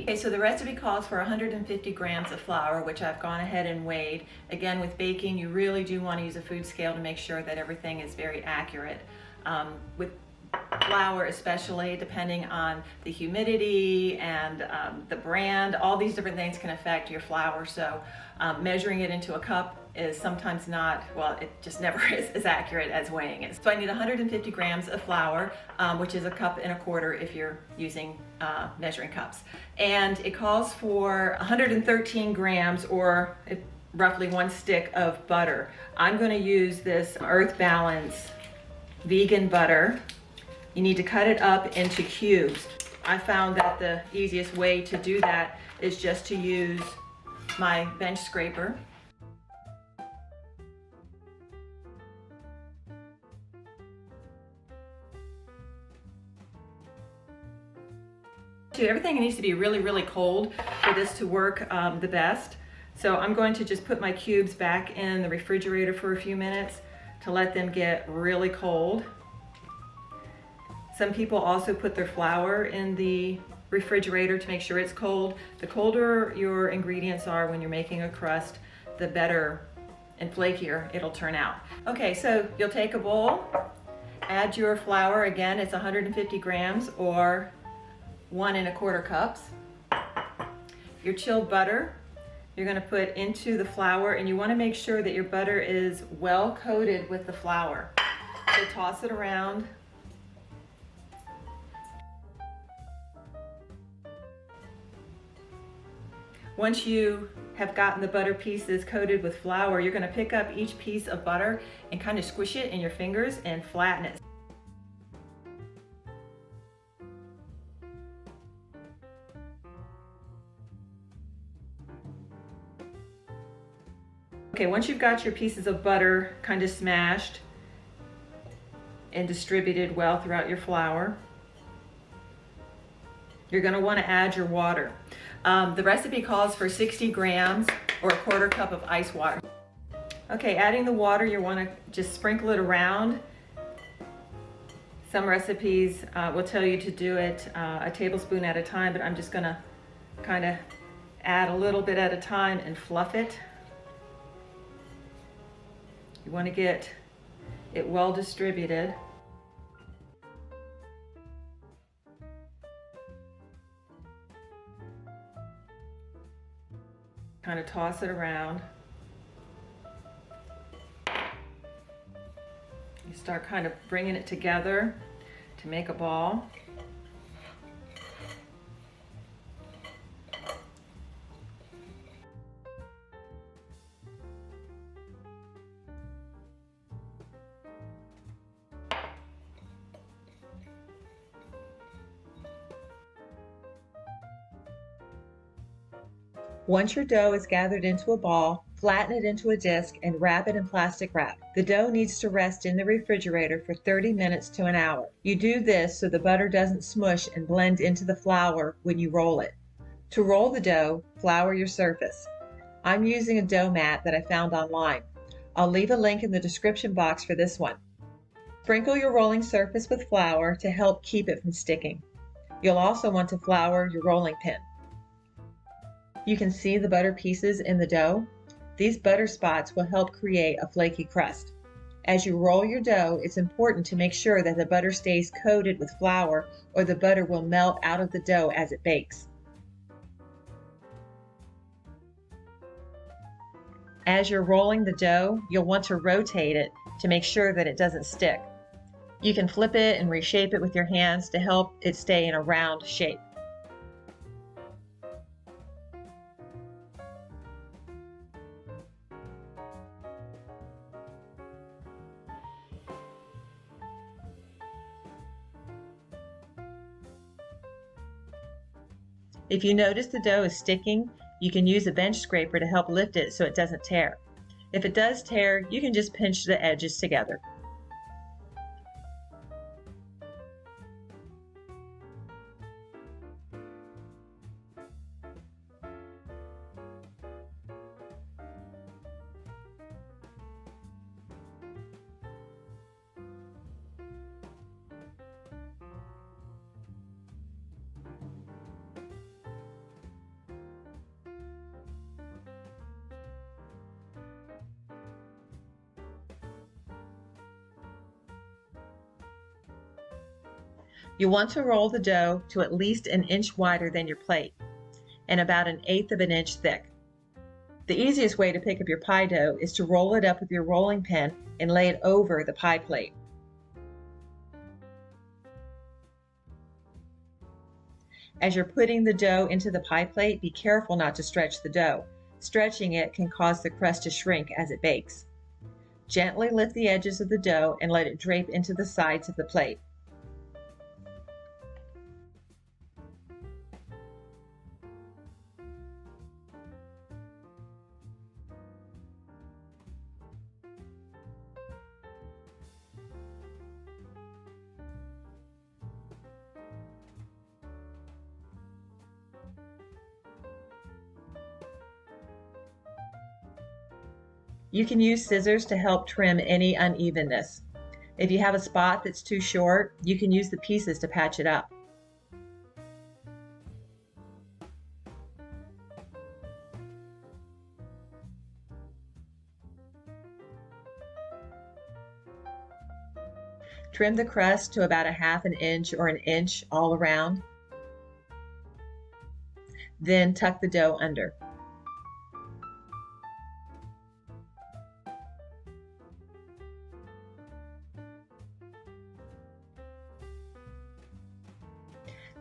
recipe. Okay, so the recipe calls for 150 grams of flour, which I've gone ahead and weighed. Again, with baking, you really do want to use a food scale to make sure that everything is very accurate. With flour especially, depending on the humidity and the brand, all these different things can affect your flour. So measuring it into a cup is sometimes not, well, it just never is as accurate as weighing it. So I need 150 grams of flour, which is a cup and a quarter if you're using measuring cups. And it calls for 113 grams or roughly 1 stick of butter. I'm going to use this Earth Balance vegan butter. You need to cut it up into cubes. I found that the easiest way to do that is just to use my bench scraper. Everything needs to be really, really cold for this to work the best. So I'm going to just put my cubes back in the refrigerator for a few minutes to let them get really cold. Some people also put their flour in the refrigerator to make sure it's cold. The colder your ingredients are when you're making a crust, the better and flakier it'll turn out. Okay, so you'll take a bowl, add your flour. Again, it's 150 grams or 1 1/4 cups. Your chilled butter, you're going to put into the flour, and you want to make sure that your butter is well coated with the flour. So toss it around. Once you have gotten the butter pieces coated with flour, you're going to pick up each piece of butter and kind of squish it in your fingers and flatten it. Okay, once you've got your pieces of butter kind of smashed and distributed well throughout your flour, you're going to want to add your water. The recipe calls for 60 grams or 1/4 cup of ice water. Okay, adding the water, you want to just sprinkle it around. Some recipes will tell you to do it a tablespoon at a time, but I'm just going to kind of add a little bit at a time and fluff it. You want to get it well distributed. Kind of toss it around. You start kind of bringing it together to make a ball. Once your dough is gathered into a ball, flatten it into a disc and wrap it in plastic wrap. The dough needs to rest in the refrigerator for 30 minutes to an hour. You do this so the butter doesn't smush and blend into the flour when you roll it. To roll the dough, flour your surface. I'm using a dough mat that I found online. I'll leave a link in the description box for this one. Sprinkle your rolling surface with flour to help keep it from sticking. You'll also want to flour your rolling pin. You can see the butter pieces in the dough. These butter spots will help create a flaky crust. As you roll your dough, it's important to make sure that the butter stays coated with flour, or the butter will melt out of the dough as it bakes. As you're rolling the dough, you'll want to rotate it to make sure that it doesn't stick. You can flip it and reshape it with your hands to help it stay in a round shape. If you notice the dough is sticking, you can use a bench scraper to help lift it so it doesn't tear. If it does tear, you can just pinch the edges together. You want to roll the dough to at least an inch wider than your plate and about 1/8 of an inch thick. The easiest way to pick up your pie dough is to roll it up with your rolling pin and lay it over the pie plate. As you're putting the dough into the pie plate, be careful not to stretch the dough. Stretching it can cause the crust to shrink as it bakes. Gently lift the edges of the dough and let it drape into the sides of the plate. You can use scissors to help trim any unevenness. If you have a spot that's too short, you can use the pieces to patch it up. Trim the crust to about 1/2 inch or 1 inch all around. Then tuck the dough under.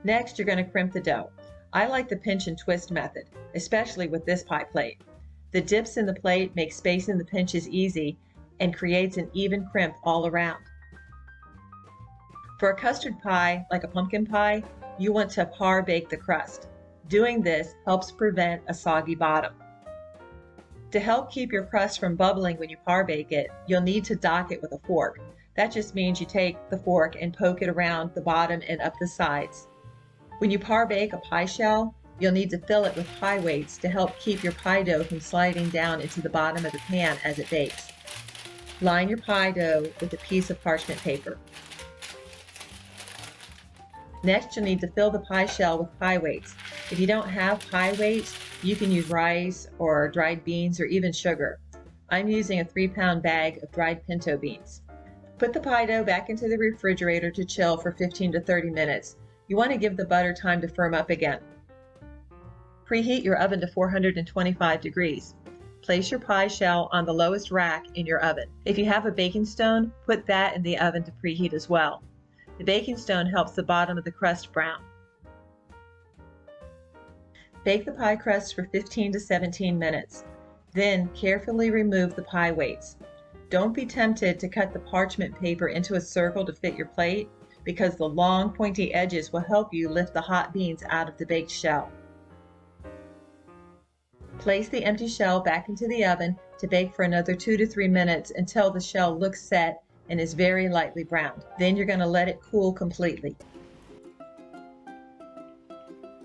Next, you're going to crimp the dough. I like the pinch and twist method, especially with this pie plate. The dips in the plate make spacing the pinches easy and creates an even crimp all around. For a custard pie, like a pumpkin pie, you want to par bake the crust. Doing this helps prevent a soggy bottom. To help keep your crust from bubbling when you par bake it, you'll need to dock it with a fork. That just means you take the fork and poke it around the bottom and up the sides. When you par bake a pie shell, you'll need to fill it with pie weights to help keep your pie dough from sliding down into the bottom of the pan as it bakes. Line your pie dough with a piece of parchment paper. Next, you'll need to fill the pie shell with pie weights. If you don't have pie weights, you can use rice or dried beans or even sugar. I'm using a 3-pound bag of dried pinto beans. Put the pie dough back into the refrigerator to chill for 15 to 30 minutes. You want to give the butter time to firm up again. Preheat your oven to 425 degrees. Place your pie shell on the lowest rack in your oven. If you have a baking stone, put that in the oven to preheat as well. The baking stone helps the bottom of the crust brown. Bake the pie crust for 15 to 17 minutes. Then carefully remove the pie weights. Don't be tempted to cut the parchment paper into a circle to fit your plate, because the long pointy edges will help you lift the hot beans out of the baked shell. Place the empty shell back into the oven to bake for another 2 to 3 minutes until the shell looks set and is very lightly browned. Then you're going to let it cool completely.